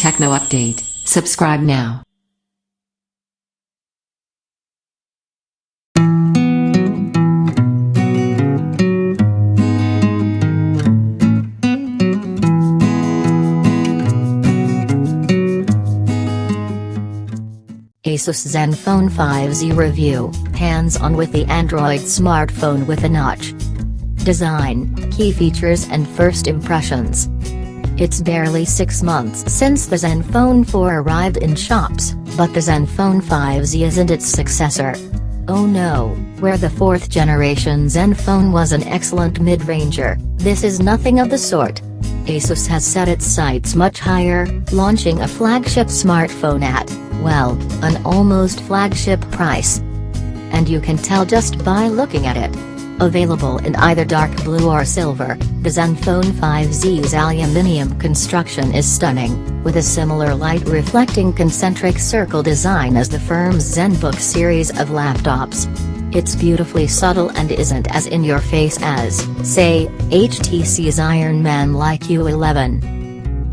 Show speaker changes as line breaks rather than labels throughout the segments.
Techno update. Subscribe now.
Asus Zenfone 5Z review, hands-on with the Android smartphone with a notch. Design, key features and first impressions. It's barely 6 months since the Zenfone 4 arrived in shops, but the Zenfone 5Z isn't its successor. Oh no, where the 4th generation Zenfone was an excellent mid-ranger, this is nothing of the sort. Asus has set its sights much higher, launching a flagship smartphone at, well, an almost flagship price. And you can tell just by looking at it. Available in either dark blue or silver, the Zenfone 5Z's aluminium construction is stunning, with a similar light-reflecting concentric circle design as the firm's ZenBook series of laptops. It's beautifully subtle and isn't as in-your-face as, say, HTC's Iron Man-like U11.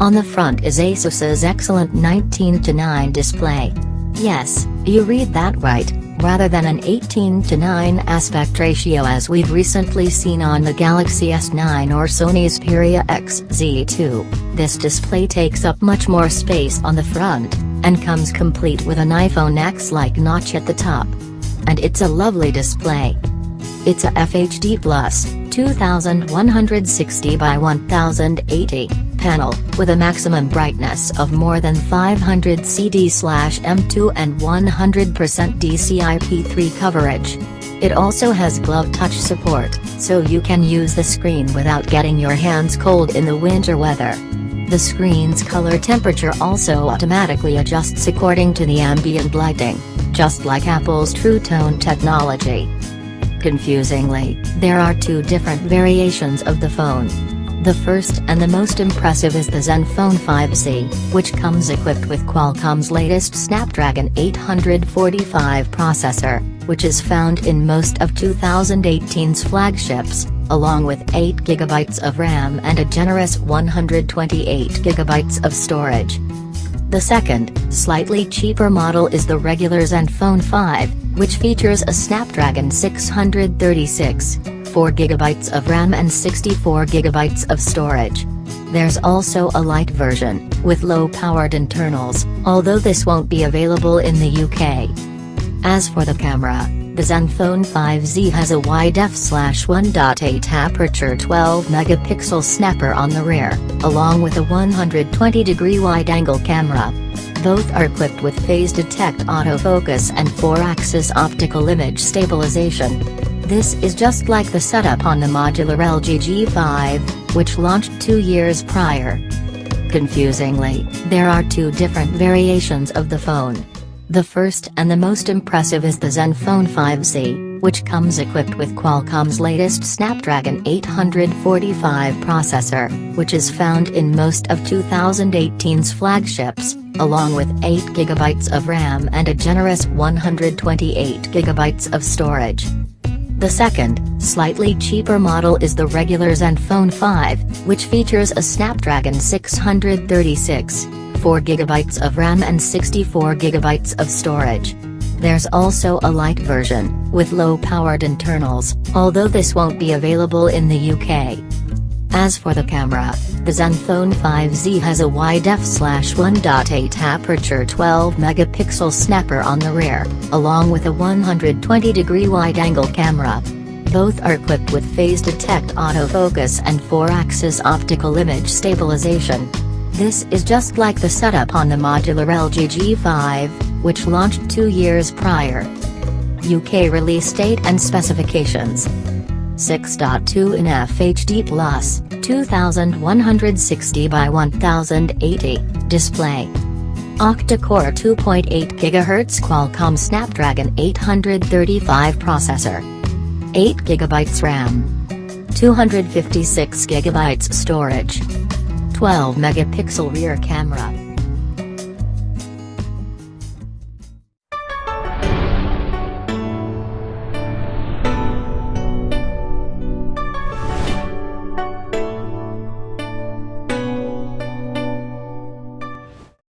On the front is Asus's excellent 19:9 display. Yes, you read that right, rather than an 18:9 aspect ratio as we've recently seen on the Galaxy S9 or Sony's Xperia XZ2. This display takes up much more space on the front, and comes complete with an iPhone X-like notch at the top. And it's a lovely display. It's a FHD+ 2160 by 1080 panel, with a maximum brightness of more than 500 CD/M2 and 100% DCI-P3 coverage. It also has glove touch support, so you can use the screen without getting your hands cold in the winter weather. The screen's color temperature also automatically adjusts according to the ambient lighting, just like Apple's True Tone technology. Confusingly, there are 2 different variations of the phone. The first and the most impressive is the Zenfone 5Z, which comes equipped with Qualcomm's latest Snapdragon 845 processor, which is found in most of 2018's flagships, along with 8GB of RAM and a generous 128GB of storage. The second, slightly cheaper model is the regular Zenfone 5, which features a Snapdragon 636, 4GB of RAM and 64GB of storage. There's also a light version, with low-powered internals, although this won't be available in the UK. As for the camera, the Zenfone 5Z has a wide f/1.8 aperture 12-megapixel snapper on the rear, along with a 120-degree wide-angle camera. Both are equipped with phase detect autofocus and 4-axis optical image stabilization. This is just like the setup on the modular LG G5, which launched 2 years prior. Confusingly, there are 2 different variations of the phone. The first and the most impressive is the Zenfone 5Z, which comes equipped with Qualcomm's latest Snapdragon 845 processor, which is found in most of 2018's flagships, along with 8GB of RAM and a generous 128GB of storage. The second, slightly cheaper model is the regular Zenfone 5, which features a Snapdragon 636, 4GB of RAM and 64GB of storage. There's also a light version, with low-powered internals, although this won't be available in the UK. As for the camera, the Zenfone 5Z has a wide f/1.8 aperture 12-megapixel snapper on the rear, along with a 120-degree wide-angle camera. Both are equipped with phase detect autofocus and 4-axis optical image stabilization. This is just like the setup on the modular LG G5, which launched 2 years prior. UK release date and specifications. 6.2 in FHD+, 2160 by 1080 display. Octa-core 2.8 GHz Qualcomm Snapdragon 835 processor. 8GB RAM. 256GB storage. 12-megapixel rear camera.